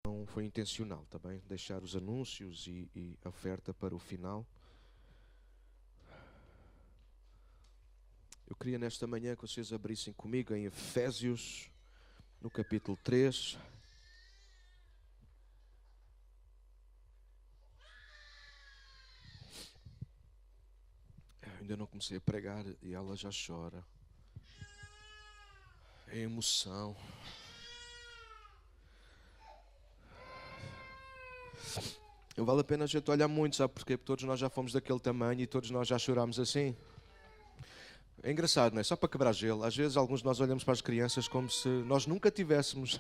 Não foi intencional, tá bem? Deixar os anúncios e a oferta para o final. Eu queria nesta manhã que vocês abrissem comigo em Efésios, no capítulo 3. Eu ainda não comecei a pregar e ela já chora. É emoção. Não vale a pena a gente olhar muito, sabe porquê? Porque todos nós já fomos daquele tamanho e todos nós já chorámos assim. É engraçado, não é? Só para quebrar gelo. Às vezes alguns de nós olhamos para as crianças como se nós nunca tivéssemos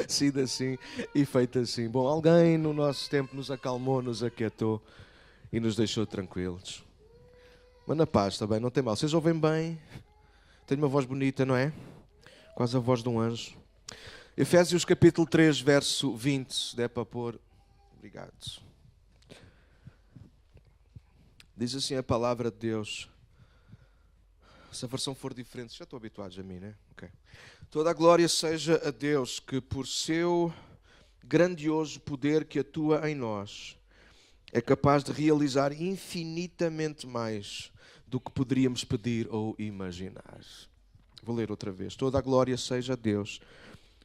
sido assim e feito assim. Bom, alguém no nosso tempo nos acalmou, nos aquietou e nos deixou tranquilos. Mas na paz, está bem? Não tem mal. Vocês ouvem bem? Tenho uma voz bonita, não é? Quase a voz de um anjo. Efésios capítulo 3, verso 20, se der para pôr. Obrigado. Diz assim a palavra de Deus. Se a versão for diferente, já estou habituados a mim, né? Okay. Toda a glória seja a Deus, que por seu grandioso poder que atua em nós, é capaz de realizar infinitamente mais do que poderíamos pedir ou imaginar. Vou ler outra vez. Toda a glória seja a Deus,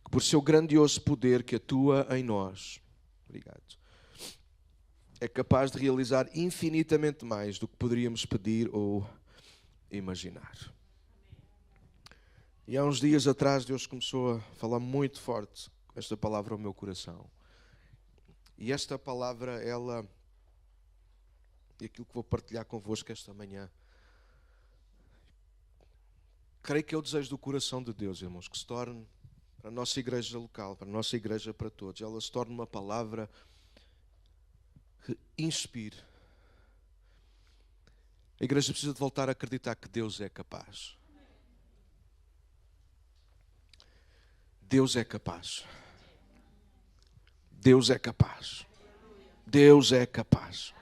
que por seu grandioso poder que atua em nós, obrigado, é capaz de realizar infinitamente mais do que poderíamos pedir ou imaginar. E há uns dias atrás Deus começou a falar muito forte com esta palavra ao meu coração. E esta palavra, ela, e aquilo que vou partilhar convosco esta manhã, creio que é o desejo do coração de Deus, irmãos, que se torne para a nossa igreja local, para a nossa igreja para todos, ela se torne uma palavra que inspire. A igreja precisa de voltar a acreditar que Deus é capaz. Deus é capaz. Deus é capaz. Deus é capaz.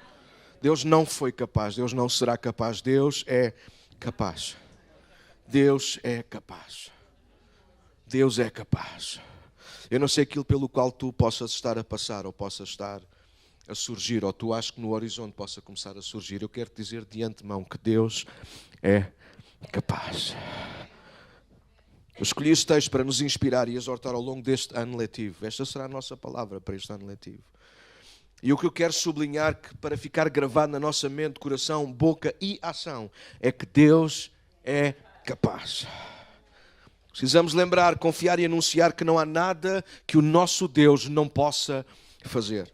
Deus não foi capaz. Deus não será capaz. Deus é capaz. Deus é capaz. Deus é capaz. Eu não sei aquilo pelo qual tu possas estar a passar ou possas estar a surgir, ou tu achas que no horizonte possa começar a surgir. Eu quero dizer de antemão que Deus é capaz. Eu escolhi este texto para nos inspirar e exortar ao longo deste ano letivo. Esta será a nossa palavra para este ano letivo. E o que eu quero sublinhar, que para ficar gravado na nossa mente, coração, boca e ação, é que Deus é capaz. Precisamos lembrar, confiar e anunciar que não há nada que o nosso Deus não possa fazer.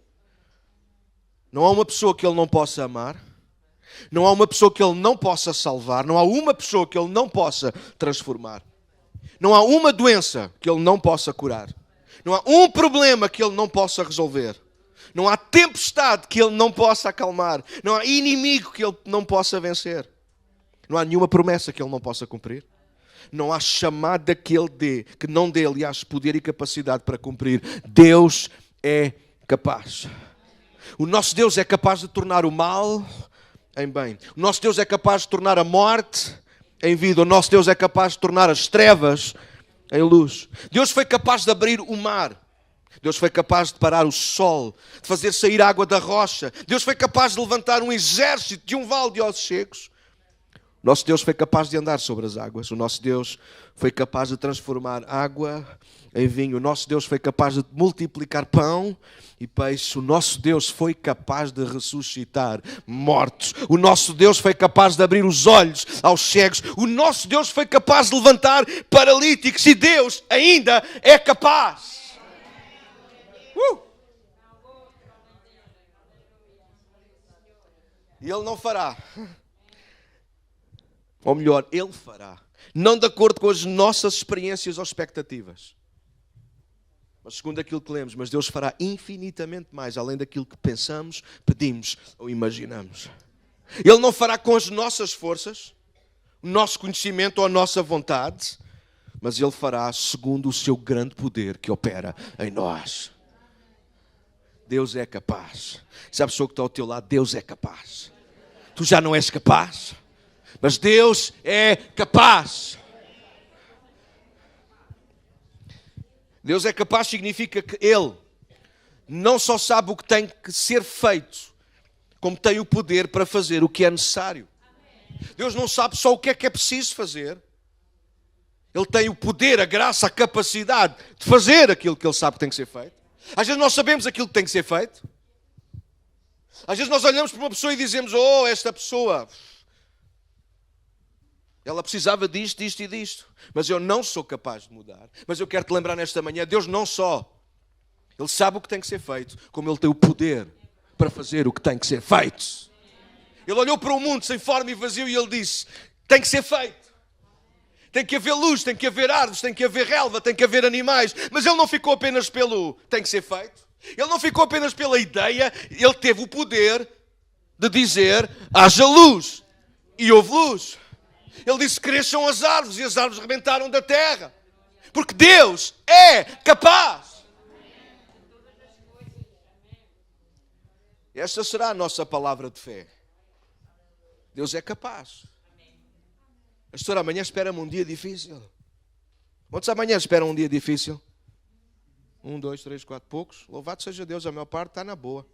Não há uma pessoa que Ele não possa amar. Não há uma pessoa que Ele não possa salvar. Não há uma pessoa que Ele não possa transformar. Não há uma doença que Ele não possa curar. Não há um problema que Ele não possa resolver. Não há tempestade que Ele não possa acalmar. Não há inimigo que Ele não possa vencer. Não há nenhuma promessa que Ele não possa cumprir. Não há chamada que Ele dê, que não dê, aliás, poder e capacidade para cumprir. Deus é capaz. O nosso Deus é capaz de tornar o mal em bem. O nosso Deus é capaz de tornar a morte em vida. O nosso Deus é capaz de tornar as trevas em luz. Deus foi capaz de abrir o mar. Deus foi capaz de parar o sol, de fazer sair a água da rocha. Deus foi capaz de levantar um exército de um vale de ossos secos. O nosso Deus foi capaz de andar sobre as águas. O nosso Deus foi capaz de transformar água em vinho. O nosso Deus foi capaz de multiplicar pão e peixe. O nosso Deus foi capaz de ressuscitar mortos. O nosso Deus foi capaz de abrir os olhos aos cegos. O nosso Deus foi capaz de levantar paralíticos. E Deus ainda é capaz. E Ele não fará. Ou melhor, Ele fará. Não de acordo com as nossas experiências ou expectativas, mas segundo aquilo que lemos. Mas Deus fará infinitamente mais, além daquilo que pensamos, pedimos ou imaginamos. Ele não fará com as nossas forças, o nosso conhecimento ou a nossa vontade, mas Ele fará segundo o seu grande poder que opera em nós. Deus é capaz. Se a pessoa que está ao teu lado, Deus é capaz. Tu já não és capaz, mas Deus é capaz. Deus é capaz significa que Ele não só sabe o que tem que ser feito, como tem o poder para fazer o que é necessário. Deus não sabe só o que é preciso fazer. Ele tem o poder, a graça, a capacidade de fazer aquilo que Ele sabe que tem que ser feito. Às vezes nós sabemos aquilo que tem que ser feito. Às vezes nós olhamos para uma pessoa e dizemos: oh, esta pessoa, ela precisava disto, disto e disto. Mas eu não sou capaz de mudar. Mas eu quero te lembrar nesta manhã, Deus não só, Ele sabe o que tem que ser feito, como Ele tem o poder para fazer o que tem que ser feito. Ele olhou para o mundo sem forma e vazio e Ele disse: tem que ser feito. Tem que haver luz, tem que haver árvores, tem que haver relva, tem que haver animais. Mas Ele não ficou apenas pelo tem que ser feito. Ele não ficou apenas pela ideia. Ele teve o poder de dizer: haja luz. E houve luz. Ele disse: cresçam as árvores. E as árvores rebentaram da terra. Porque Deus é capaz. Esta será a nossa palavra de fé. Deus é capaz. Pastor, amanhã espera-me um dia difícil. Quantos amanhã esperam um dia difícil? 1, 2, 3, 4, poucos. Louvado seja Deus, a maior parte está na boa.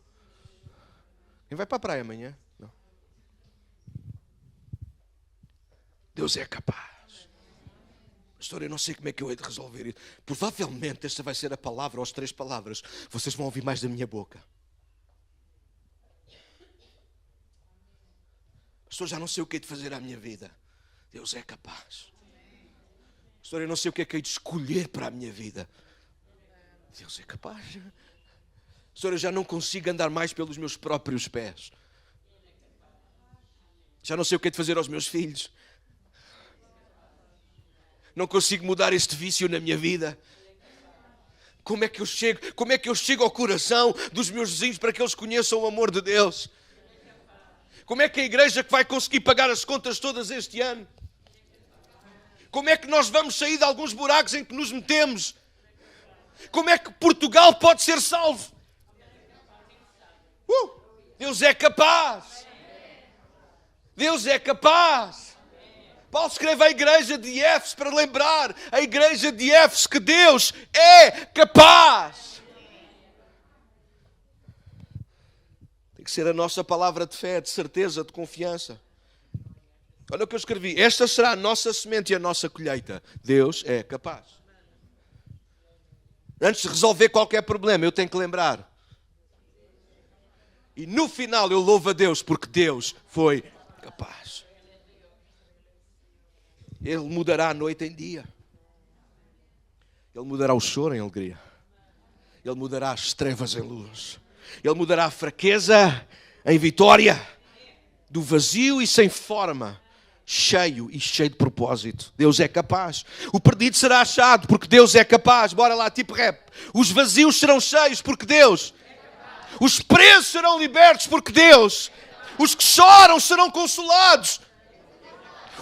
Quem vai para a praia amanhã? Não. Deus é capaz. Pastor, eu não sei como é que eu hei de resolver isso. Provavelmente esta vai ser a palavra, ou as 3 palavras. Vocês vão ouvir mais da minha boca. Pastor, já não sei o que hei de fazer à minha vida. Deus é capaz. Pastor, eu não sei o que é que hei de escolher para a minha vida. Deus é capaz. Pastor, eu já não consigo andar mais pelos meus próprios pés. Já não sei o que hei de fazer aos meus filhos. Não consigo mudar este vício na minha vida. Como é que eu chego ao coração dos meus vizinhos para que eles conheçam o amor de Deus? Como é que a igreja que vai conseguir pagar as contas todas este ano? Como é que nós vamos sair de alguns buracos em que nos metemos? Como é que Portugal pode ser salvo? Deus é capaz. Deus é capaz. Paulo escreve à igreja de Éfeso para lembrar a igreja de Éfeso que Deus é capaz. Tem que ser a nossa palavra de fé, de certeza, de confiança. Olha o que eu escrevi. Esta será a nossa semente e a nossa colheita. Deus é capaz. Antes de resolver qualquer problema, eu tenho que lembrar. E no final eu louvo a Deus porque Deus foi capaz. Ele mudará a noite em dia. Ele mudará o choro em alegria. Ele mudará as trevas em luz. Ele mudará a fraqueza em vitória. Do vazio e sem forma, cheio e cheio de propósito. Deus é capaz. O perdido será achado porque Deus é capaz. Bora lá, tipo rap. Os vazios serão cheios porque Deus. Os presos serão libertos porque Deus. Os que choram serão consolados.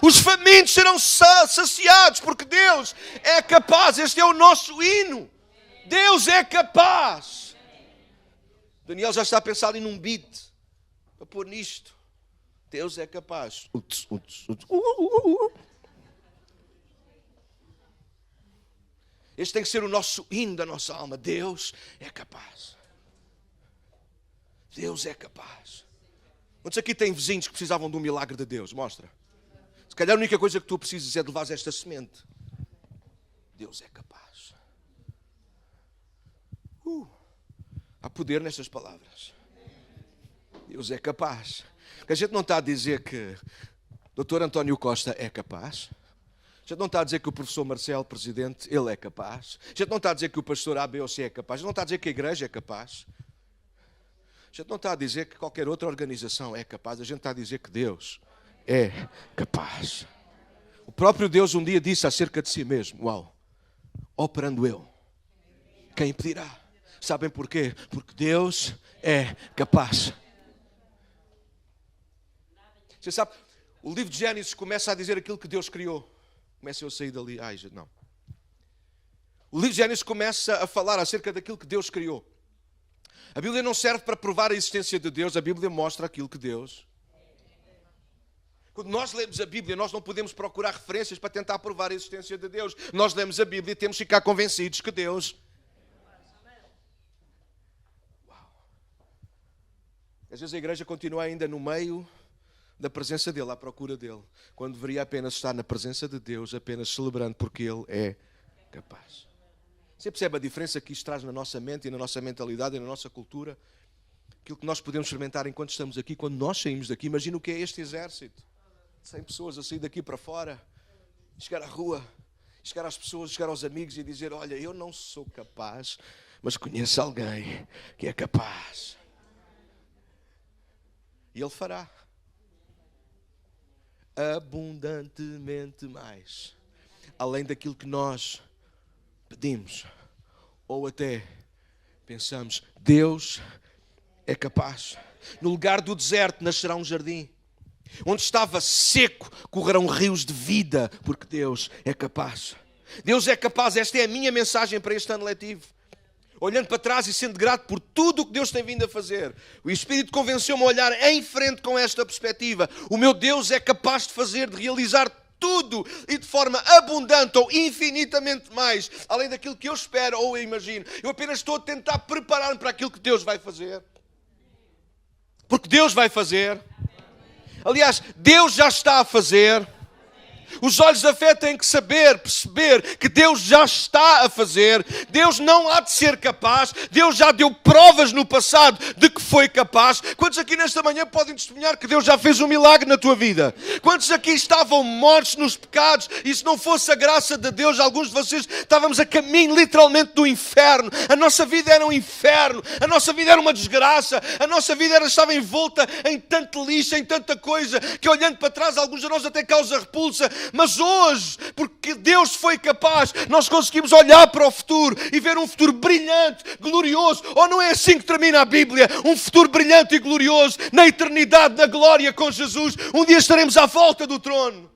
Os famintos serão saciados porque Deus é capaz. Este é o nosso hino. Deus é capaz. Daniel já está a pensar em um beat para pôr nisto. Deus é capaz. Este tem que ser o nosso hino da nossa alma. Deus é capaz. Deus é capaz. Quantos aqui têm vizinhos que precisavam de um milagre de Deus? Mostra. Se calhar a única coisa que tu precisas é de levar esta semente. Deus é capaz. Há poder nestas palavras. Deus é capaz. Porque a gente não está a dizer que o Dr. António Costa é capaz. A gente não está a dizer que o professor Marcelo, presidente, ele é capaz. A gente não está a dizer que o pastor A, B ou C é capaz. A gente não está a dizer que a igreja é capaz. A gente não está a dizer que qualquer outra organização é capaz. A gente está a dizer que Deus é capaz. O próprio Deus um dia disse acerca de si mesmo: uau, operando eu, quem impedirá? Sabem porquê? Porque Deus é capaz. Você sabe, o livro de Gênesis começa a dizer aquilo que Deus criou. Começa eu a sair dali. Não. O livro de Gênesis começa a falar acerca daquilo que Deus criou. A Bíblia não serve para provar a existência de Deus. A Bíblia mostra aquilo que Deus. Quando nós lemos a Bíblia, nós não podemos procurar referências para tentar provar a existência de Deus. Nós lemos a Bíblia e temos que ficar convencidos que Deus. Às vezes a igreja continua ainda no meio da presença dele, à procura dele, quando deveria apenas estar na presença de Deus, apenas celebrando, porque Ele é capaz. Você percebe a diferença que isto traz na nossa mente e na nossa mentalidade e na nossa cultura? Aquilo que nós podemos experimentar enquanto estamos aqui, quando nós saímos daqui. Imagina o que é este exército. 100 pessoas a sair daqui para fora, chegar à rua, chegar às pessoas, chegar aos amigos e dizer: olha, eu não sou capaz, mas conheço alguém que é capaz. E Ele fará abundantemente mais, além daquilo que nós pedimos ou até pensamos. Deus é capaz. No lugar do deserto nascerá um jardim. Onde estava seco correrão rios de vida, porque Deus é capaz. Deus é capaz. Esta é a minha mensagem para este ano letivo. Olhando para trás e sendo grato por tudo o que Deus tem vindo a fazer, o Espírito convenceu-me a olhar em frente com esta perspectiva. O meu Deus é capaz de fazer, de realizar tudo e de forma abundante ou infinitamente mais, além daquilo que eu espero ou eu imagino. Eu apenas estou a tentar preparar-me para aquilo que Deus vai fazer. Porque Deus vai fazer. Aliás, Deus já está a fazer. Os olhos da fé têm que saber, perceber que Deus já está a fazer. Deus não há de ser capaz. Deus já deu provas no passado de que foi capaz. Quantos aqui nesta manhã podem testemunhar que Deus já fez um milagre na tua vida? Quantos aqui estavam mortos nos pecados e se não fosse a graça de Deus, alguns de vocês estávamos a caminho literalmente do inferno. A nossa vida era um inferno. A nossa vida era uma desgraça. A nossa vida estava envolta em tanto lixo, em tanta coisa, que olhando para trás, alguns de nós até causa repulsa. Mas hoje, porque Deus foi capaz, nós conseguimos olhar para o futuro e ver um futuro brilhante, glorioso. Ou não é assim que termina a Bíblia? Um futuro brilhante e glorioso na eternidade, na glória com Jesus. Um dia estaremos à volta do trono.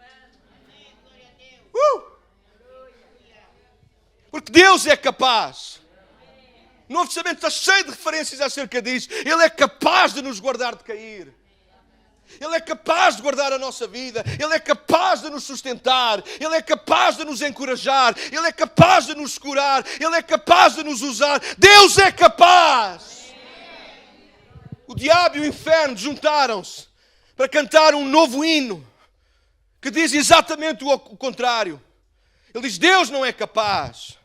Porque Deus é capaz. O Novo Testamento está cheio de referências acerca disso. Ele é capaz de nos guardar de cair. Ele é capaz de guardar a nossa vida. Ele é capaz de nos sustentar. Ele é capaz de nos encorajar. Ele é capaz de nos curar. Ele é capaz de nos usar. Deus é capaz. O diabo e o inferno juntaram-se para cantar um novo hino que diz exatamente o contrário. Ele diz: Deus não é capaz.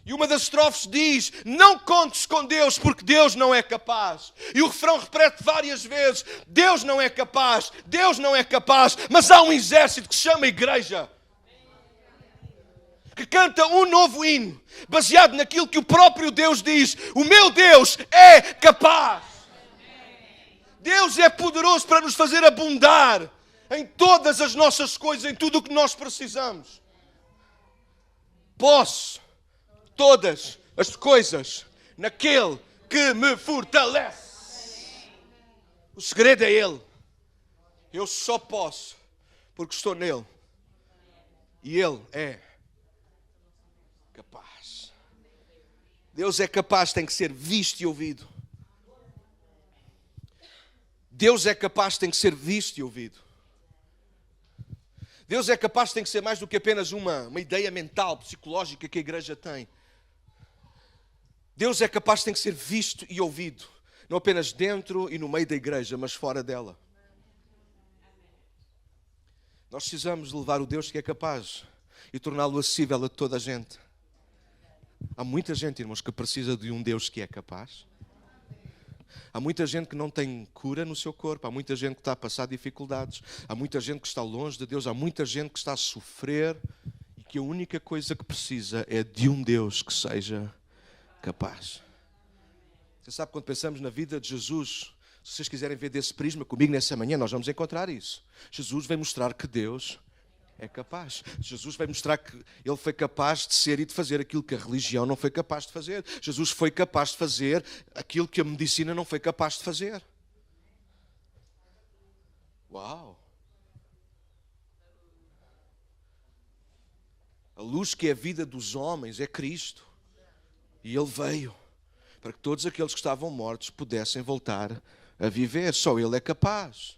E uma das estrofes diz: não contes com Deus, porque Deus não é capaz. E o refrão repete várias vezes: Deus não é capaz, Deus não é capaz. Mas há um exército que se chama igreja, que canta um novo hino, baseado naquilo que o próprio Deus diz: o meu Deus é capaz. Deus é poderoso para nos fazer abundar em todas as nossas coisas, em tudo o que nós precisamos. Posso todas as coisas naquele que me fortalece. O segredo é Ele. Eu só posso porque estou nele. E Ele é capaz. Deus é capaz, tem que ser visto e ouvido. Deus é capaz, tem que ser visto e ouvido. Deus é capaz, tem que ser mais do que apenas uma ideia mental, psicológica que a igreja tem. Deus é capaz, tem que ser visto e ouvido. Não apenas dentro e no meio da igreja, mas fora dela. Nós precisamos de levar o Deus que é capaz e torná-lo acessível a toda a gente. Há muita gente, irmãos, que precisa de um Deus que é capaz. Há muita gente que não tem cura no seu corpo. Há muita gente que está a passar dificuldades. Há muita gente que está longe de Deus. Há muita gente que está a sofrer e que a única coisa que precisa é de um Deus que seja capaz. Você sabe, quando pensamos na vida de Jesus, se vocês quiserem ver desse prisma comigo nessa manhã, nós vamos encontrar isso. Jesus vai mostrar que Deus é capaz. Jesus vai mostrar que Ele foi capaz de ser e de fazer aquilo que a religião não foi capaz de fazer. Jesus foi capaz de fazer aquilo que a medicina não foi capaz de fazer. Uau! A luz que é a vida dos homens é Cristo. E Ele veio para que todos aqueles que estavam mortos pudessem voltar a viver. Só Ele é capaz.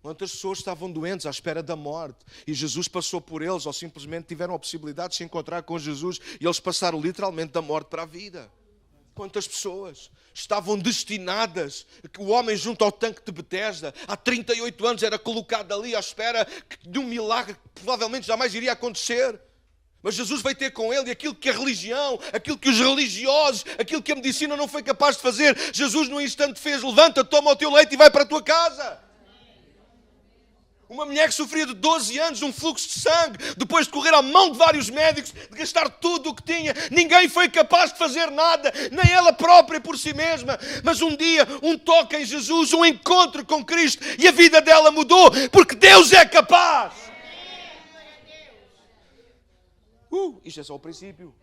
Quantas pessoas estavam doentes à espera da morte e Jesus passou por eles, ou simplesmente tiveram a possibilidade de se encontrar com Jesus e eles passaram literalmente da morte para a vida. Quantas pessoas estavam destinadas, que o homem junto ao tanque de Betesda, há 38 anos era colocado ali à espera de um milagre que provavelmente jamais iria acontecer. Mas Jesus veio ter com ele e aquilo que a religião, aquilo que os religiosos, aquilo que a medicina não foi capaz de fazer, Jesus num instante fez: levanta, toma o teu leite e vai para a tua casa. Uma mulher que sofria de 12 anos um fluxo de sangue, depois de correr à mão de vários médicos, de gastar tudo o que tinha, ninguém foi capaz de fazer nada, nem ela própria por si mesma. Mas um dia, um toque em Jesus, um encontro com Cristo, e a vida dela mudou, porque Deus é capaz. Isto é só o princípio.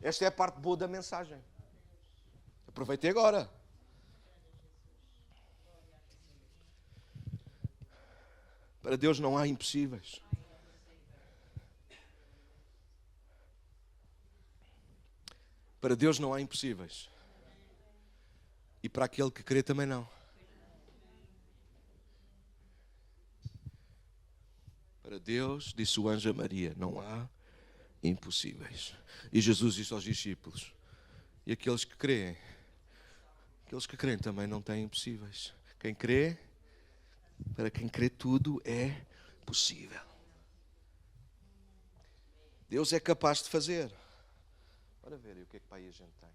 Esta é a parte boa da mensagem. Aproveitei agora. Para Deus não há impossíveis. Para Deus não há impossíveis. E para aquele que crê também não. Para Deus, disse o anjo a Maria, não há impossíveis. E Jesus disse aos discípulos: e aqueles que creem também não têm impossíveis. Quem crê, para quem crê tudo é possível. Deus é capaz de fazer. Bora ver aí o que é que para aí a gente tem.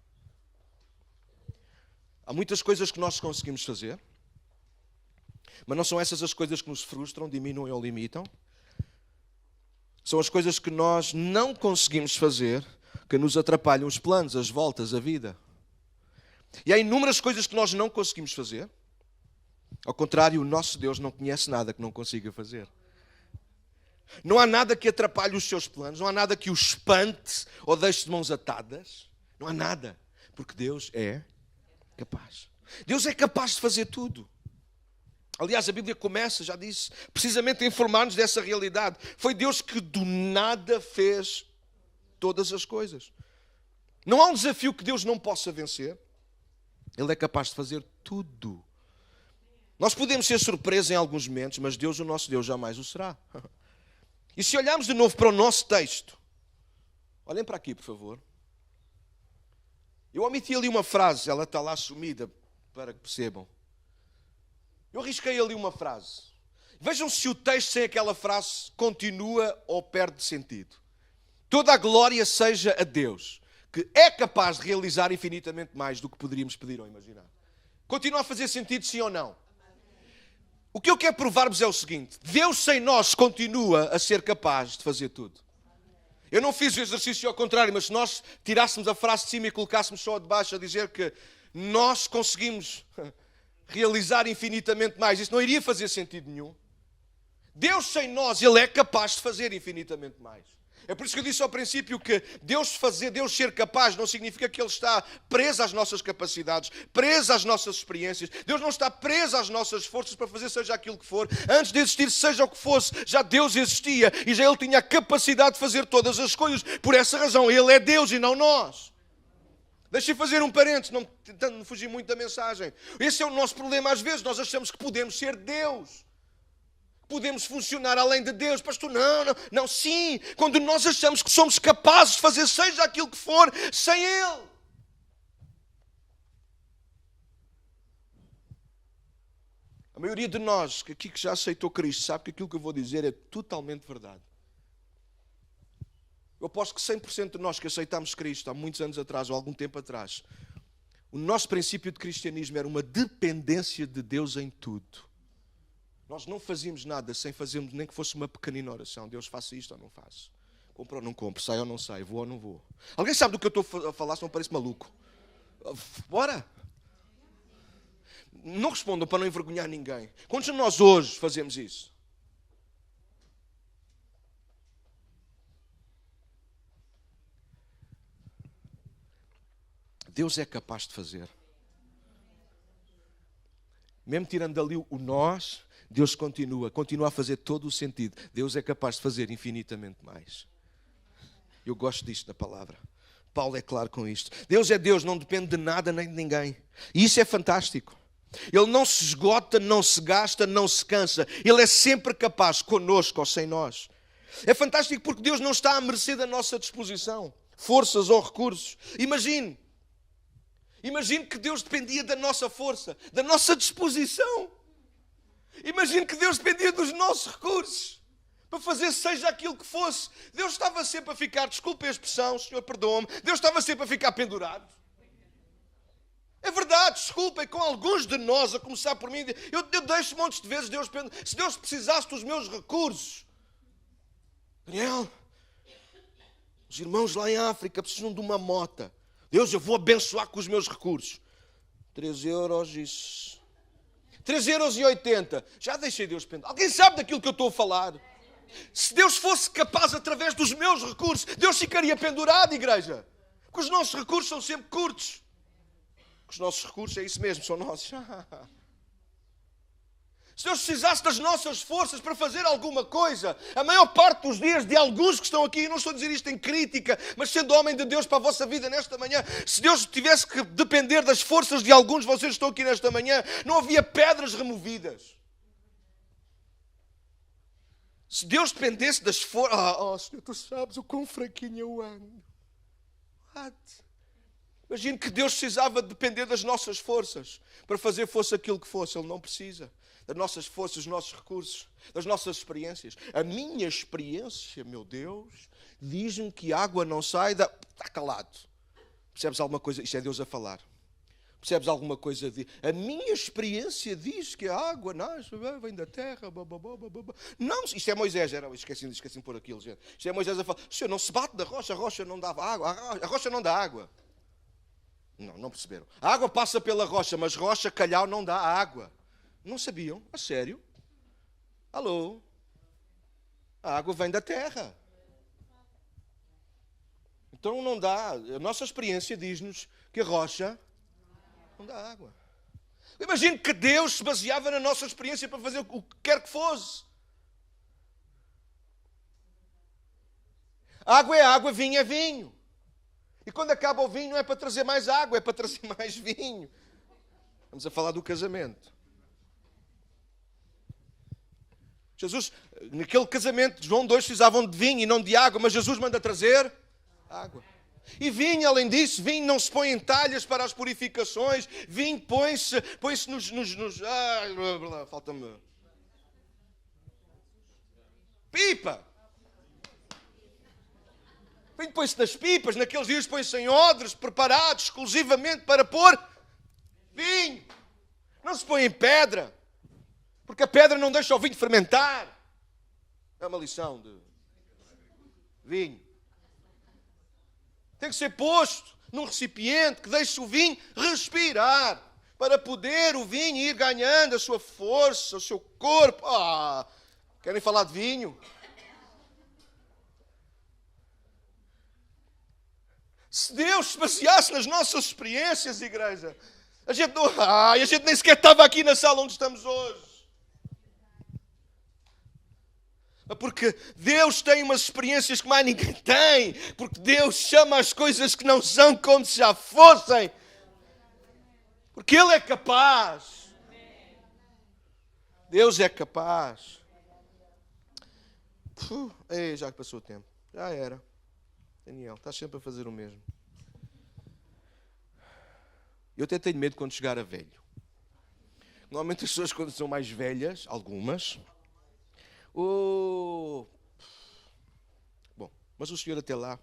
Há muitas coisas que nós conseguimos fazer, mas não são essas as coisas que nos frustram, diminuem ou limitam. São as coisas que nós não conseguimos fazer que nos atrapalham os planos, as voltas, a vida. E há inúmeras coisas que nós não conseguimos fazer. Ao contrário, o nosso Deus não conhece nada que não consiga fazer. Não há nada que atrapalhe os seus planos, não há nada que o espante ou deixe de mãos atadas. Não há nada, porque Deus é capaz. Deus é capaz de fazer tudo. Aliás, a Bíblia começa, já disse, precisamente a informar-nos dessa realidade. Foi Deus que do nada fez todas as coisas. Não há um desafio que Deus não possa vencer. Ele é capaz de fazer tudo. Nós podemos ser surpresos em alguns momentos, mas Deus, o nosso Deus, jamais o será. E se olharmos de novo para o nosso texto, olhem para aqui, por favor. Eu omiti ali uma frase, ela está lá sumida, para que percebam. Eu arrisquei ali uma frase. Vejam se o texto sem aquela frase continua ou perde sentido. Toda a glória seja a Deus, que é capaz de realizar infinitamente mais do que poderíamos pedir ou imaginar. Continua a fazer sentido, sim ou não? O que eu quero provar-vos é o seguinte: Deus sem nós continua a ser capaz de fazer tudo. Eu não fiz o exercício ao contrário, mas se nós tirássemos a frase de cima e colocássemos só a de baixo a dizer que nós conseguimos realizar infinitamente mais, isso não iria fazer sentido nenhum. Deus sem nós, Ele é capaz de fazer infinitamente mais. É por isso que eu disse ao princípio que Deus ser capaz não significa que Ele está preso às nossas capacidades, preso às nossas experiências. Deus não está preso às nossas forças para fazer seja aquilo que for. Antes de existir, seja o que fosse, já Deus existia e já Ele tinha a capacidade de fazer todas as coisas. Por essa razão, Ele é Deus e não nós. Deixem fazer um parênteses, não tentando fugir muito da mensagem. Esse é o nosso problema às vezes. Nós achamos que podemos ser Deus. Podemos funcionar além de Deus. Pastor, não, sim. Quando nós achamos que somos capazes de fazer seja aquilo que for, sem Ele. A maioria de nós, aqui que já aceitou Cristo, sabe que aquilo que eu vou dizer é totalmente verdade. Eu aposto que 100% de nós que aceitámos Cristo há muitos anos atrás, ou algum tempo atrás, o nosso princípio de cristianismo era uma dependência de Deus em tudo. Nós não fazíamos nada sem fazermos nem que fosse uma pequenina oração. Deus, faça isto ou não faço. Compro ou não compro, sai ou não sai, vou ou não vou. Alguém sabe do que eu estou a falar, se não parece maluco? Bora! Não respondam para não envergonhar ninguém. Quantos de nós hoje fazemos isso? Deus é capaz de fazer. Mesmo tirando dali o nós, Deus continua a fazer todo o sentido. Deus é capaz de fazer infinitamente mais. Eu gosto disto da palavra. Paulo é claro com isto. Deus é Deus, não depende de nada nem de ninguém. E isso é fantástico. Ele não se esgota, não se gasta, não se cansa. Ele é sempre capaz, conosco ou sem nós. É fantástico porque Deus não está à mercê da nossa disposição, forças ou recursos. Imagine, Imagine que Deus dependia da nossa força, da nossa disposição. Imagine que Deus dependia dos nossos recursos para fazer seja aquilo que fosse. Deus estava sempre a ficar, desculpe a expressão, Senhor, perdoa-me, Deus estava sempre a ficar pendurado. É verdade, desculpem, com alguns de nós, a começar por mim, eu deixo montes de vezes Deus pendurado. Se Deus precisasse dos meus recursos, Daniel, os irmãos lá em África precisam de uma mota. Deus, eu vou abençoar com os meus recursos. 3,80€. Já deixei Deus pendurado. Alguém sabe daquilo que eu estou a falar? Se Deus fosse capaz através dos meus recursos, Deus ficaria pendurado, igreja. Porque os nossos recursos são sempre curtos. Os nossos recursos é isso mesmo, são nossos. Se Deus precisasse das nossas forças para fazer alguma coisa, a maior parte dos dias de alguns que estão aqui, eu não estou a dizer isto em crítica, mas sendo homem de Deus para a vossa vida nesta manhã, se Deus tivesse que depender das forças de alguns de vocês que estão aqui nesta manhã, não havia pedras removidas. Se Deus dependesse das forças... Senhor, tu sabes o quão fraquinho eu ando. Imagine que Deus precisava depender das nossas forças para fazer fosse aquilo que fosse. Ele não precisa. Das nossas forças, dos nossos recursos, das nossas experiências. A minha experiência, meu Deus, diz-me que a água não sai da... Está calado. Percebes alguma coisa? Isto é Deus a falar. Percebes alguma coisa? A minha experiência diz que a água nasce, vem da terra. Não, isto é Moisés. Esqueci de pôr aquilo, gente. Isto é Moisés a falar. O Senhor não se bate da rocha, a rocha não dá água. A rocha não dá água. Não perceberam. A água passa pela rocha, mas rocha, calhau, não dá água. Não sabiam? A sério? Alô? A água vem da terra. Então não dá. A nossa experiência diz-nos que a rocha não dá água. Imagino que Deus se baseava na nossa experiência para fazer o que quer que fosse. Água é água, vinho é vinho. E quando acaba o vinho não é para trazer mais água, é para trazer mais vinho. Vamos a falar do casamento. Jesus, naquele casamento de João 2 precisavam de vinho e não de água, mas Jesus manda trazer água. E vinho, além disso, vinho não se põe em talhas para as purificações, vinho põe-se nos falta-me... Pipa! Vinho põe-se nas pipas, naqueles dias põe-se em odres preparados exclusivamente para pôr vinho. Não se põe em pedra. Porque a pedra não deixa o vinho fermentar. É uma lição de vinho. Tem que ser posto num recipiente que deixe o vinho respirar. Para poder o vinho ir ganhando a sua força, o seu corpo. Querem falar de vinho? Se Deus se baseasse nas nossas experiências, igreja, a gente nem sequer estava aqui na sala onde estamos hoje. Porque Deus tem umas experiências que mais ninguém tem. Porque Deus chama as coisas que não são como se já fossem. Porque Ele é capaz. Deus é capaz. Já passou o tempo. Já era. Daniel, estás sempre a fazer o mesmo. Eu até tenho medo quando chegar a velho. Normalmente as pessoas quando são mais velhas, algumas... Bom, mas o Senhor até lá,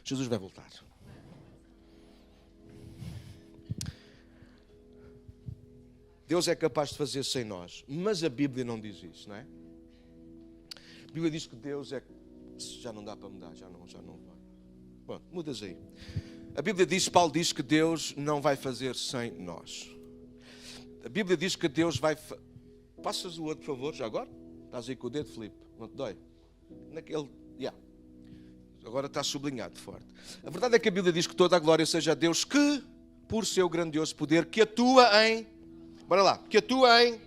Jesus vai voltar. Deus é capaz de fazer sem nós, mas a Bíblia não diz isso, não é? A Bíblia diz que Deus é... Já não dá para mudar, já não vai. Bom, mudas aí. A Bíblia diz, Paulo diz que Deus não vai fazer sem nós. A Bíblia diz que Deus vai... Passas o outro, por favor, já agora? Estás aí com o dedo, Filipe? Não te dói? Naquele... Agora está sublinhado forte. A verdade é que a Bíblia diz que toda a glória seja a Deus que, por seu grandioso poder, que atua em... Bora lá. Que atua em...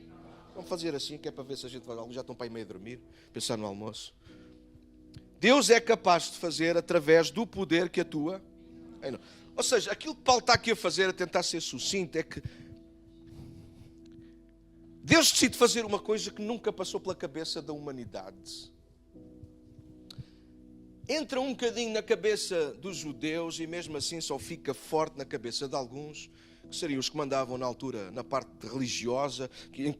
Vamos fazer assim, que é para ver se a gente vai... Já estão para aí meio a dormir, pensar no almoço. Deus é capaz de fazer através do poder que atua em nós. Ou seja, aquilo que Paulo está aqui a fazer, a tentar ser sucinto, é que Deus decide fazer uma coisa que nunca passou pela cabeça da humanidade. entra um bocadinho na cabeça dos judeus e mesmo assim só fica forte na cabeça de alguns, que seriam os que mandavam na altura, na parte religiosa.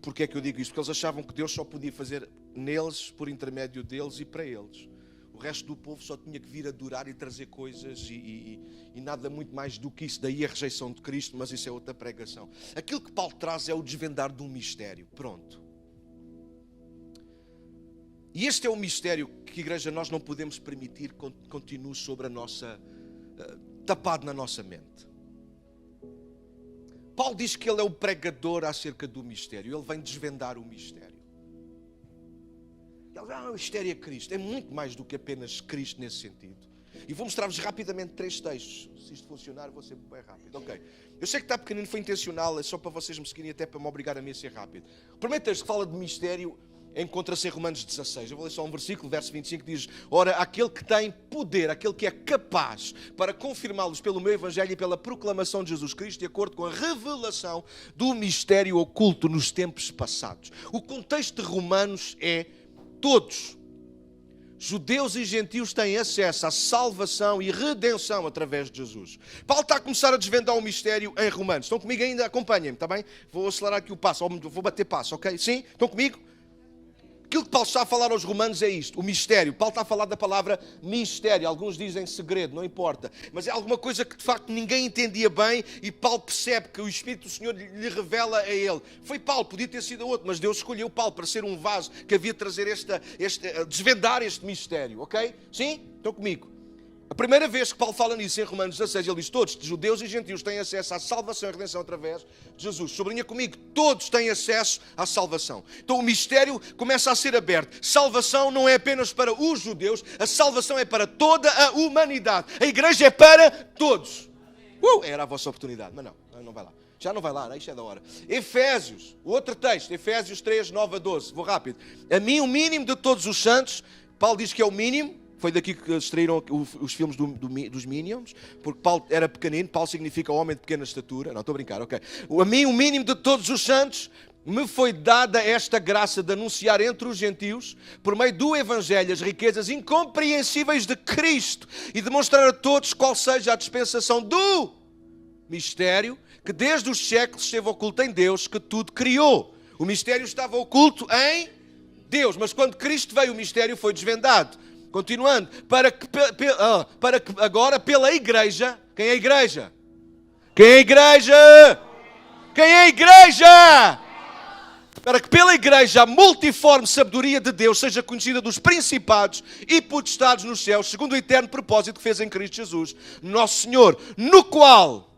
Porquê é que eu digo isto? Porque eles achavam que Deus só podia fazer neles, por intermédio deles e para eles. O resto do povo só tinha que vir adorar e trazer coisas e nada muito mais do que isso. Daí a rejeição de Cristo, mas isso é outra pregação. Aquilo que Paulo traz é o desvendar de um mistério. Pronto. E este é um mistério que, igreja, nós não podemos permitir que continue sobre a nossa... tapado na nossa mente. Paulo diz que ele é o pregador acerca do mistério. Ele vem desvendar o mistério. Ele diz, o mistério é Cristo. É muito mais do que apenas Cristo nesse sentido. E vou mostrar-vos rapidamente 3 textos. Se isto funcionar, vou ser bem rápido. Ok. Eu sei que está pequenino, foi intencional, é só para vocês me seguirem, até para me obrigar a mim a ser rápido. O primeiro texto que fala de mistério encontra-se em Romanos 16. Eu vou ler só um versículo, verso 25, que diz: ora, aquele que tem poder, aquele que é capaz para confirmá-los pelo meu evangelho e pela proclamação de Jesus Cristo, de acordo com a revelação do mistério oculto nos tempos passados. O contexto de Romanos é todos, judeus e gentios, têm acesso à salvação e redenção através de Jesus. Paulo está a começar a desvendar o mistério em Romanos. Estão comigo ainda? Acompanhem-me, está bem? Vou acelerar aqui o passo, vou bater passo, ok? Sim? Estão comigo? Aquilo que Paulo está a falar aos romanos é isto, o mistério. Paulo está a falar da palavra mistério. Alguns dizem segredo, não importa. Mas é alguma coisa que de facto ninguém entendia bem e Paulo percebe que o Espírito do Senhor lhe revela a ele. Foi Paulo, podia ter sido outro, mas Deus escolheu Paulo para ser um vaso que havia de trazer desvendar este mistério, ok? Sim? Estão comigo? A primeira vez que Paulo fala nisso em Romanos 16, ele diz: todos, judeus e gentios, têm acesso à salvação e à redenção através de Jesus. Sublinha comigo, todos têm acesso à salvação. Então o mistério começa a ser aberto. Salvação não é apenas para os judeus, a salvação é para toda a humanidade. A igreja é para todos. Era a vossa oportunidade, mas não vai lá. Já não vai lá, isto é da hora. Efésios, outro texto, Efésios 3, 9 a 12, vou rápido. A mim o mínimo de todos os santos, Paulo diz que é o mínimo. Foi daqui que extraíram os filmes dos Minions, porque Paulo era pequenino, Paulo significa homem de pequena estatura. Não, estou a brincar, ok. A mim, o mínimo de todos os santos, me foi dada esta graça de anunciar entre os gentios, por meio do Evangelho, as riquezas incompreensíveis de Cristo e demonstrar a todos qual seja a dispensação do mistério que desde os séculos esteve oculto em Deus, que tudo criou. O mistério estava oculto em Deus, mas quando Cristo veio, o mistério foi desvendado. Continuando, para que agora pela igreja, quem é a igreja? Quem é a igreja? Quem é a igreja? Para que pela igreja a multiforme sabedoria de Deus seja conhecida dos principados e potestades nos céus, segundo o eterno propósito que fez em Cristo Jesus, nosso Senhor, no qual,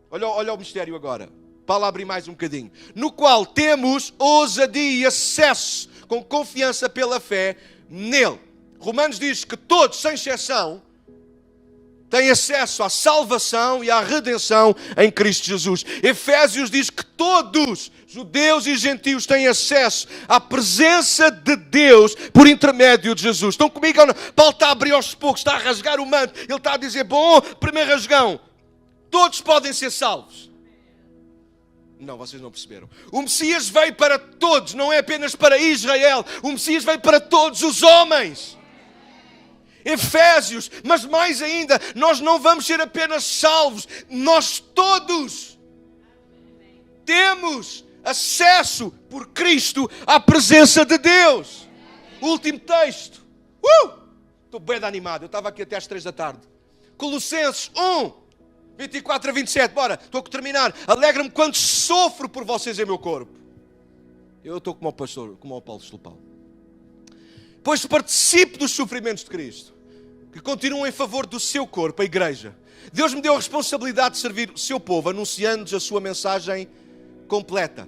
olha o mistério agora, Paulo abre mais um bocadinho, no qual temos ousadia e acesso com confiança pela fé nele. Romanos diz que todos, sem exceção, têm acesso à salvação e à redenção em Cristo Jesus. Efésios diz que todos, judeus e gentios, têm acesso à presença de Deus por intermédio de Jesus. Estão comigo ou não? Paulo está a abrir aos poucos, está a rasgar o manto. Ele está a dizer, bom, primeiro rasgão, todos podem ser salvos. Não, vocês não perceberam. O Messias veio para todos, não é apenas para Israel. O Messias veio para todos os homens. Efésios, mas mais ainda, nós não vamos ser apenas salvos, nós todos temos acesso por Cristo à presença de Deus. Último texto. Estou bem animado, eu estava aqui até às 3 da tarde. Colossenses 1, 24 a 27, bora, estou a terminar. Alegra-me quando sofro por vocês em meu corpo. Eu estou como o pastor, como o apóstolo Paulo. Pois participo dos sofrimentos de Cristo, que continuam em favor do seu corpo, a igreja. Deus me deu a responsabilidade de servir o seu povo, anunciando-lhes a sua mensagem completa.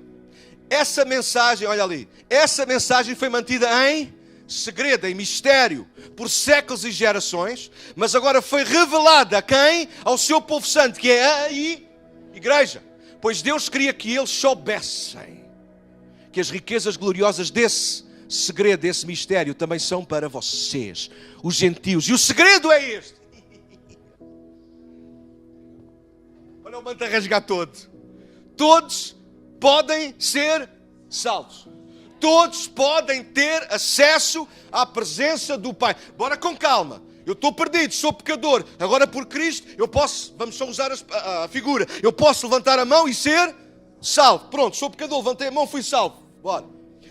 Essa mensagem, olha ali, essa mensagem foi mantida em segredo, em mistério, por séculos e gerações, mas agora foi revelada a quem? Ao seu povo santo, que é a igreja. Pois Deus queria que eles soubessem que as riquezas gloriosas desse segredo, esse mistério, também são para vocês, os gentios. E o segredo é este. Olha o manto a rasgar todo. Todos podem ser salvos. Todos podem ter acesso à presença do Pai. Bora com calma. Eu estou perdido, sou pecador. Agora por Cristo eu posso, vamos só usar a figura, eu posso levantar a mão e ser salvo. Pronto, sou pecador, levantei a mão, fui salvo. Bora.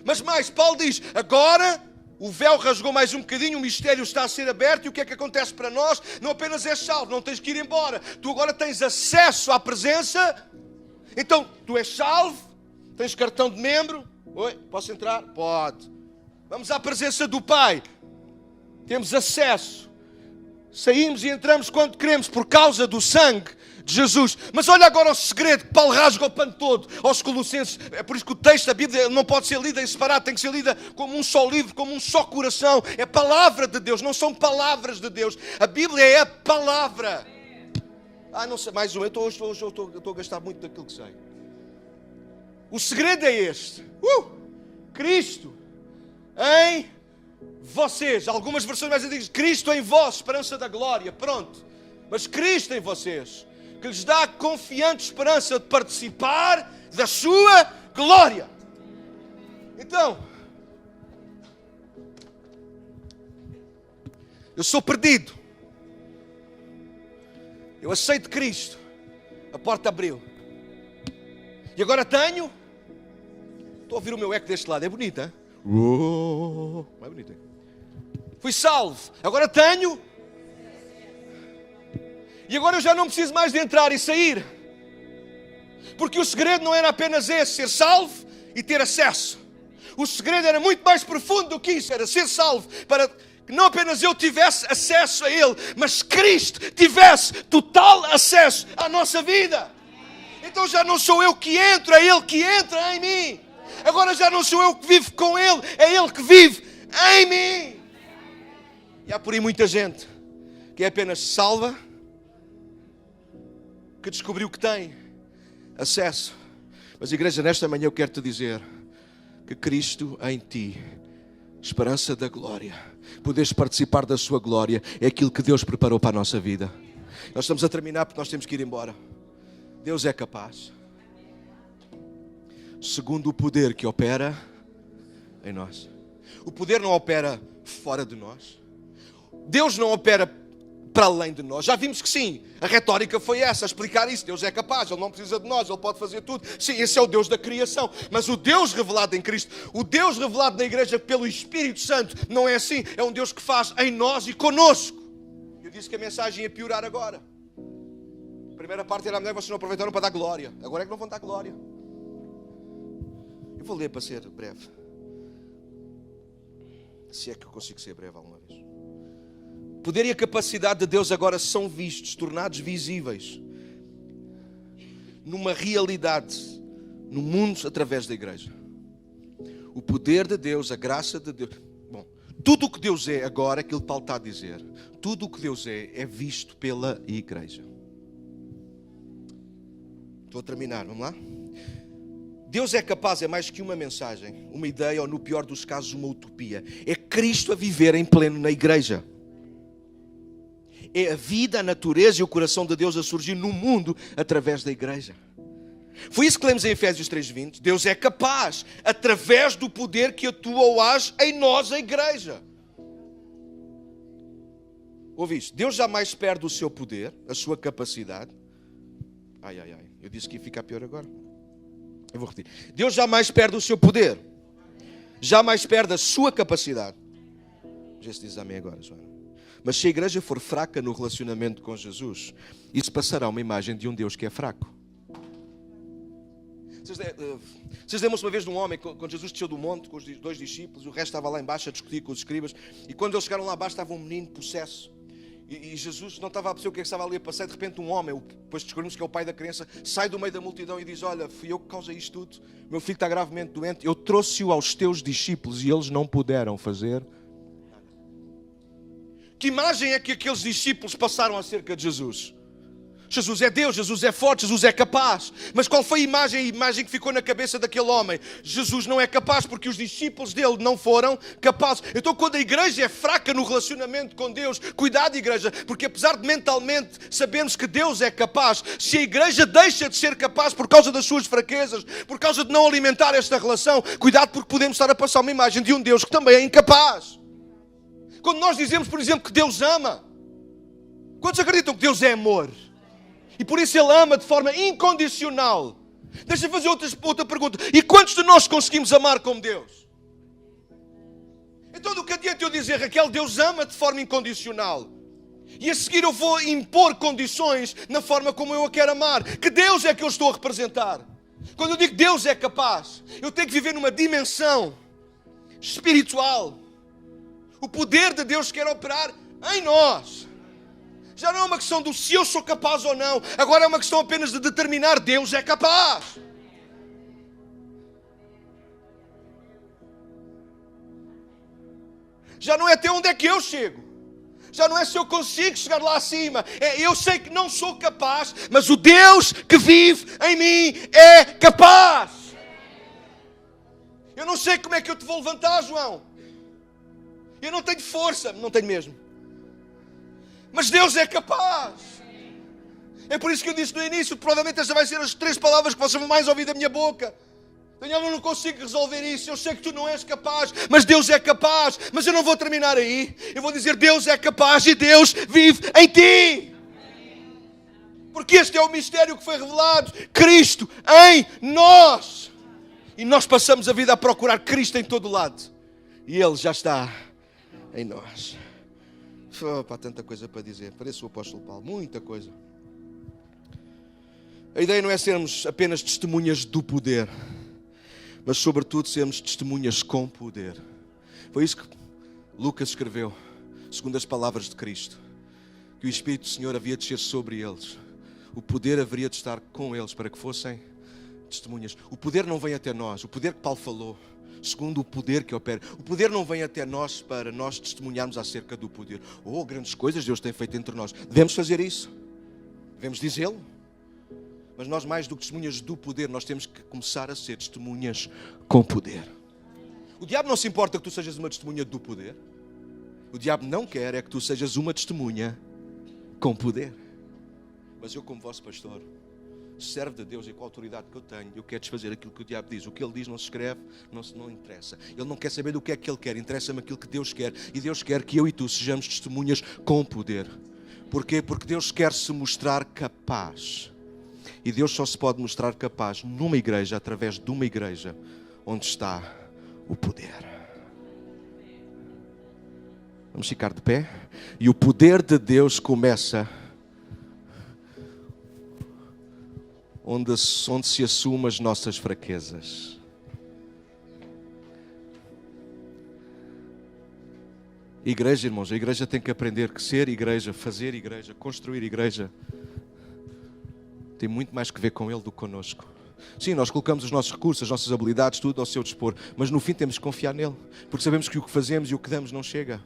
Mas mais, Paulo diz, agora o véu rasgou mais um bocadinho, o mistério está a ser aberto e o que é que acontece para nós? Não apenas és salvo, não tens que ir embora. Tu agora tens acesso à presença. Então, tu és salvo, tens cartão de membro. Oi, posso entrar? Pode. Vamos à presença do Pai. Temos acesso. Saímos e entramos quando queremos por causa do sangue de Jesus. Mas olha agora o segredo que Paulo rasga o pano todo aos Colossenses. É por isso que o texto da Bíblia não pode ser lida em separado, tem que ser lida como um só livro, como um só coração. É palavra de Deus, não são palavras de Deus. A Bíblia é a palavra. Não sei, mais um. Eu estou a gastar muito daquilo que sei. O segredo é este. Cristo em vocês. Algumas versões mais antigas, Cristo em vós, esperança da glória. Pronto. Mas Cristo em vocês, que lhes dá a confiante esperança de participar da sua glória. Então, eu sou perdido. Eu aceito Cristo. A porta abriu. E agora tenho... Estou a ouvir o meu eco deste lado. É bonito, hein? É bonito, hein? Fui salvo. Agora tenho... E agora eu já não preciso mais de entrar e sair. Porque o segredo não era apenas esse, ser salvo e ter acesso. O segredo era muito mais profundo do que isso. Era ser salvo para que não apenas eu tivesse acesso a Ele, mas Cristo tivesse total acesso à nossa vida. Então já não sou eu que entro, é Ele que entra em mim. Agora já não sou eu que vivo com Ele, é Ele que vive em mim. E há por aí muita gente que é apenas salva, que descobriu que tem acesso. Mas igreja, nesta manhã eu quero te dizer que Cristo em ti, esperança da glória, poderes participar da sua glória, é aquilo que Deus preparou para a nossa vida. Nós estamos a terminar porque nós temos que ir embora. Deus é capaz, segundo o poder que opera em nós. O poder não opera fora de nós. Deus não opera para além de nós. Já vimos que sim, a retórica foi essa, explicar isso. Deus é capaz, Ele não precisa de nós, Ele pode fazer tudo. Sim, esse é o Deus da criação. Mas o Deus revelado em Cristo, o Deus revelado na igreja pelo Espírito Santo, não é assim. É um Deus que faz em nós e conosco. Eu disse que a mensagem ia piorar agora. A primeira parte era a mulher, vocês não aproveitaram para dar glória. Agora é que não vão dar glória. Eu vou ler para ser breve. Se é que eu consigo ser breve alguma vez. O poder e a capacidade de Deus agora são vistos, tornados visíveis numa realidade no mundo através da igreja. O poder de Deus, a graça de Deus. Bom, tudo o que Deus é agora, aquilo que Paulo está a dizer, tudo o que Deus é visto pela igreja. Estou a terminar, vamos lá? Deus é capaz, é mais que uma mensagem, uma ideia ou, no pior dos casos, uma utopia. É Cristo a viver em pleno na igreja. É a vida, a natureza e o coração de Deus a surgir no mundo através da igreja. Foi isso que lemos em Efésios 3:20. Deus é capaz, através do poder que atua ou age em nós, a igreja. Ouve isto. Deus jamais perde o seu poder, a sua capacidade. Eu disse que ia ficar pior agora. Eu vou repetir. Deus jamais perde o seu poder. Jamais perde a sua capacidade. Já se diz amém agora, Joana. Mas se a igreja for fraca no relacionamento com Jesus, isso passará uma imagem de um Deus que é fraco. Vocês lembram-se uma vez de um homem, quando Jesus desceu do monte com os 2 discípulos, o resto estava lá embaixo a discutir com os escribas, e quando eles chegaram lá abaixo estava um menino possesso. E Jesus não estava a perceber o que é que estava ali a passar. De repente um homem, depois descobrimos que é o pai da criança, sai do meio da multidão e diz: olha, fui eu que causei isto tudo, meu filho está gravemente doente, eu trouxe-o aos teus discípulos e eles não puderam fazer. Que imagem é que aqueles discípulos passaram acerca de Jesus? Jesus é Deus, Jesus é forte, Jesus é capaz. Mas qual foi a imagem que ficou na cabeça daquele homem? Jesus não é capaz porque os discípulos dele não foram capazes. Então quando a igreja é fraca no relacionamento com Deus, cuidado igreja, porque apesar de mentalmente sabermos que Deus é capaz, se a igreja deixa de ser capaz por causa das suas fraquezas, por causa de não alimentar esta relação, cuidado porque podemos estar a passar uma imagem de um Deus que também é incapaz. Quando nós dizemos, por exemplo, que Deus ama, quantos acreditam que Deus é amor? E por isso Ele ama de forma incondicional. Deixa-me fazer outra pergunta. E quantos de nós conseguimos amar como Deus? Então do que adianta eu dizer, Raquel, Deus ama de forma incondicional, e a seguir eu vou impor condições na forma como eu a quero amar? Que Deus é que eu estou a representar? Quando eu digo Deus é capaz, eu tenho que viver numa dimensão espiritual. O poder de Deus quer operar em nós. Já não é uma questão do se eu sou capaz ou não. Agora é uma questão apenas de determinar: Deus é capaz. Já não é até onde é que eu chego. Já não é se eu consigo chegar lá acima. Eu sei que não sou capaz, mas o Deus que vive em mim é capaz. Eu não sei como é que eu te vou levantar, João. Eu não tenho força, não tenho mesmo. Mas Deus é capaz. É por isso que eu disse no início, provavelmente esta vai ser as 3 palavras que vocês vão mais ouvir da minha boca. Daniel, eu não consigo resolver isso. Eu sei que tu não és capaz, mas Deus é capaz. Mas eu não vou terminar aí. Eu vou dizer: Deus é capaz e Deus vive em ti. Porque este é o mistério que foi revelado. Cristo em nós. E nós passamos a vida a procurar Cristo em todo lado. E Ele já está em nós. Há tanta coisa para dizer. Parece o apóstolo Paulo. Muita coisa. A ideia não é sermos apenas testemunhas do poder, mas sobretudo sermos testemunhas com poder. Foi isso que Lucas escreveu, segundo as palavras de Cristo, que o Espírito do Senhor havia de descer sobre eles. O poder haveria de estar com eles para que fossem testemunhas. O poder não vem até nós. O poder que Paulo falou, segundo o poder que opera. O poder não vem até nós para nós testemunharmos acerca do poder. Oh, grandes coisas Deus tem feito entre nós. Devemos fazer isso. Devemos dizê-lo. Mas nós, mais do que testemunhas do poder, nós temos que começar a ser testemunhas com poder. O diabo não se importa que tu sejas uma testemunha do poder. O diabo não quer é que tu sejas uma testemunha com poder. Mas eu, como vosso pastor, servo de Deus e com a autoridade que eu tenho, eu quero desfazer aquilo que o diabo diz. O que ele diz não se escreve, não interessa. Ele não quer saber do que é que ele quer, interessa-me aquilo que Deus quer. E Deus quer que eu e tu sejamos testemunhas com poder. Porquê? Porque Deus quer se mostrar capaz. E Deus só se pode mostrar capaz numa igreja, através de uma igreja onde está o poder. Vamos ficar de pé? E o poder de Deus começa onde se assumem as nossas fraquezas. Igreja, irmãos, a igreja tem que aprender que ser igreja, fazer igreja, construir igreja, tem muito mais que ver com Ele do que connosco. Sim, nós colocamos os nossos recursos, as nossas habilidades, tudo ao seu dispor, mas no fim temos que confiar nele, porque sabemos que o que fazemos e o que damos não chega.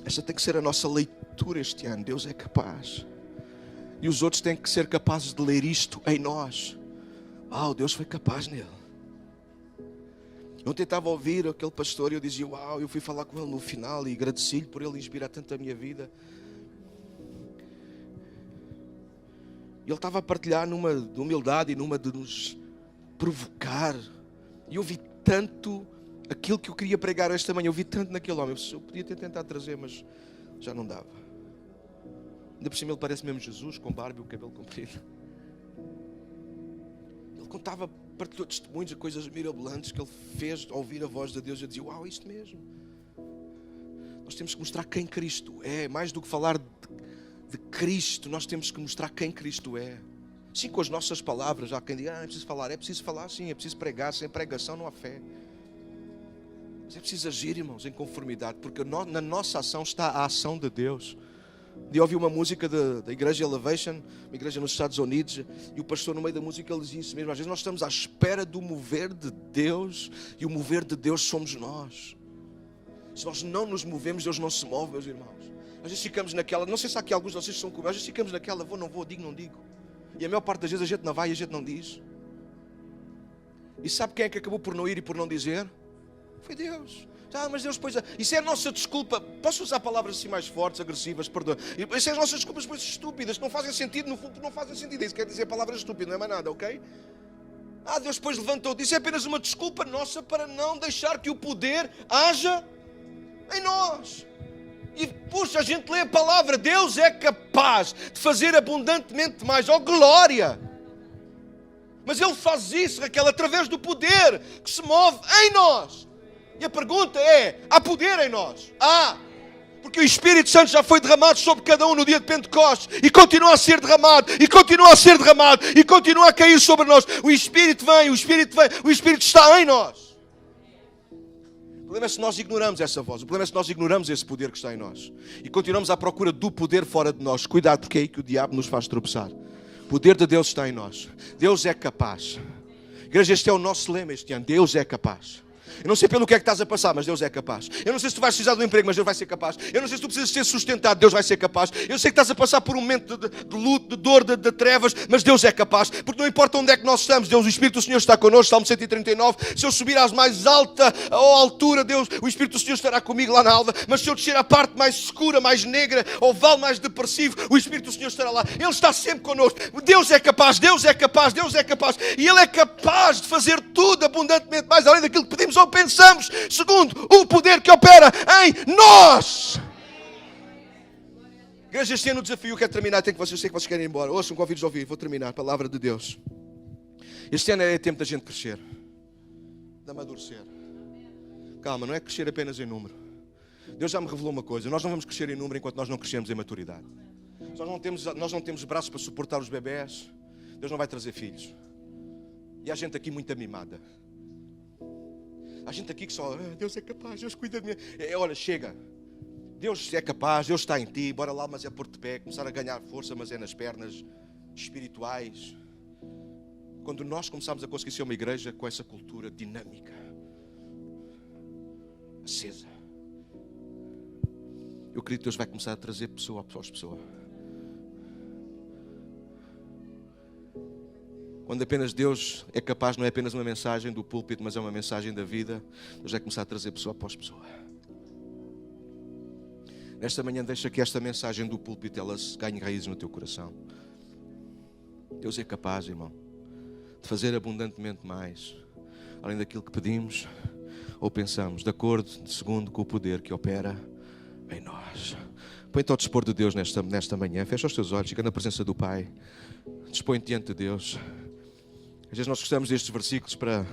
Esta tem que ser a nossa leitura este ano. Deus é capaz. E os outros têm que ser capazes de ler isto em nós. Deus foi capaz nele. Eu tentava ouvir aquele pastor e eu dizia: eu fui falar com ele no final e agradeci-lhe por ele inspirar tanto a minha vida. Ele estava a partilhar numa de humildade e numa de nos provocar. E eu vi tanto aquilo que eu queria pregar esta manhã. Eu vi tanto naquele homem. Eu podia ter tentado trazer, mas já não dava. Ainda por cima ele parece mesmo Jesus, com barba e o cabelo comprido. Ele contava, partilhou testemunhos de coisas mirabolantes que ele fez ao ouvir a voz de Deus. Eu dizia: isto mesmo. Nós temos que mostrar quem Cristo é. Mais do que falar de Cristo, nós temos que mostrar quem Cristo é. Sim, com as nossas palavras. Há quem diga: é preciso falar. É preciso falar, sim. É preciso pregar. Sem pregação não há fé. Mas é preciso agir, irmãos, em conformidade. Porque na nossa ação está a ação de Deus. Eu ouvi uma música da Igreja Elevation, uma igreja nos Estados Unidos, e o pastor no meio da música ele dizia isso mesmo: às vezes nós estamos à espera do mover de Deus, e o mover de Deus somos nós. Se nós não nos movemos, Deus não se move, meus irmãos. Às vezes ficamos naquela, não sei se há aqui alguns de vocês que são comigo, às vezes ficamos naquela, vou, não vou, digo, não digo. E a maior parte das vezes a gente não vai e a gente não diz. E sabe quem é que acabou por não ir e por não dizer? Foi Deus. Mas Deus, pois, isso é a nossa desculpa. Posso usar palavras assim mais fortes, agressivas, perdão. Isso é as nossas desculpas pois, estúpidas, que não fazem sentido, no fundo não fazem sentido. Isso quer dizer palavras estúpidas, não é mais nada, ok? Deus depois levantou. Isso é apenas uma desculpa nossa para não deixar que o poder haja em nós. E, puxa, a gente lê a palavra, Deus é capaz de fazer abundantemente mais. Oh, glória! Mas Ele faz isso, Raquel, através do poder que se move em nós. E a pergunta é, há poder em nós? Porque o Espírito Santo já foi derramado sobre cada um no dia de Pentecostes. E continua a ser derramado, e continua a ser derramado, e continua a cair sobre nós. O Espírito vem, o Espírito está em nós. O problema é se nós ignoramos essa voz. O problema é se nós ignoramos esse poder que está em nós. E continuamos à procura do poder fora de nós. Cuidado, porque é aí que o diabo nos faz tropeçar. O poder de Deus está em nós. Deus é capaz. Igreja, este é o nosso lema este ano. Deus é capaz. Eu não sei pelo que é que estás a passar, mas Deus é capaz. Eu não sei se tu vais precisar de um emprego, mas Deus vai ser capaz. Eu não sei se tu precisas ser sustentado, Deus vai ser capaz. Eu sei que estás a passar por um momento de luto, de dor, de trevas, mas Deus é capaz. Porque não importa onde é que nós estamos, Deus, o Espírito do Senhor está connosco. Salmo 139. Se eu subir às mais alta altura, Deus, o Espírito do Senhor estará comigo lá na alva. Mas se eu descer à parte mais escura, mais negra, ao vale mais depressivo, o Espírito do Senhor estará lá. Ele está sempre connosco. Deus é capaz, Deus é capaz, Deus é capaz. E Ele é capaz de fazer tudo abundantemente mais além daquilo que pedimos ou pensamos, segundo o poder que opera em nós. Igreja, este ano o desafio eu quero terminar. Eu sei que vocês querem ir embora. Ouçam, convido-vos a ouvir. Vou terminar. Palavra de Deus. Este ano é tempo da gente crescer, de amadurecer. Calma, não é crescer apenas em número. Deus já me revelou uma coisa. Nós não vamos crescer em número enquanto nós não crescemos em maturidade. Nós não temos braços para suportar os bebés. Deus não vai trazer filhos. E há gente aqui muito amimada. Há gente aqui que só, Deus é capaz, Deus cuida de mim. Olha, chega. Deus é capaz, Deus está em ti. Bora lá, mas é pôr de pé. Começar a ganhar força, mas é nas pernas espirituais. Quando nós começamos a conseguir ser uma igreja com essa cultura dinâmica, acesa, eu acredito que Deus vai começar a trazer pessoa após pessoa. Quando apenas Deus é capaz, não é apenas uma mensagem do púlpito, mas é uma mensagem da vida, Deus vai começar a trazer pessoa após pessoa. Nesta manhã, deixa que esta mensagem do púlpito, ela ganhe raízes no teu coração. Deus é capaz, irmão, de fazer abundantemente mais, além daquilo que pedimos ou pensamos, de acordo, segundo com o poder que opera em nós. Põe-te ao dispor de Deus nesta manhã, fecha os teus olhos, fica na presença do Pai, dispõe-te diante de Deus. Às vezes nós gostamos destes versículos para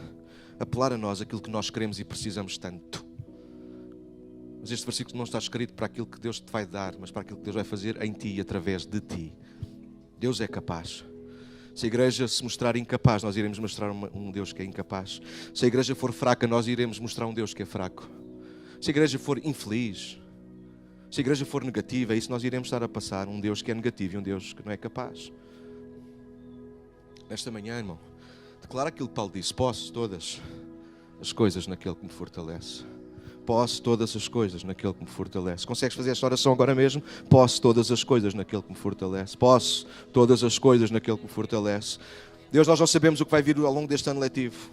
apelar a nós aquilo que nós queremos e precisamos tanto. Mas este versículo não está escrito para aquilo que Deus te vai dar, mas para aquilo que Deus vai fazer em ti e através de ti. Deus é capaz. Se a igreja se mostrar incapaz, nós iremos mostrar um Deus que é incapaz. Se a igreja for fraca, nós iremos mostrar um Deus que é fraco. Se a igreja for infeliz, se a igreja for negativa, é isso que nós iremos estar a passar. Um Deus que é negativo e um Deus que não é capaz. Nesta manhã, irmão, declara aquilo que Paulo disse: posso todas as coisas naquele que me fortalece. Posso todas as coisas naquele que me fortalece. Consegues fazer esta oração agora mesmo? Posso todas as coisas naquele que me fortalece. Posso todas as coisas naquele que me fortalece. Deus, nós não sabemos o que vai vir ao longo deste ano letivo.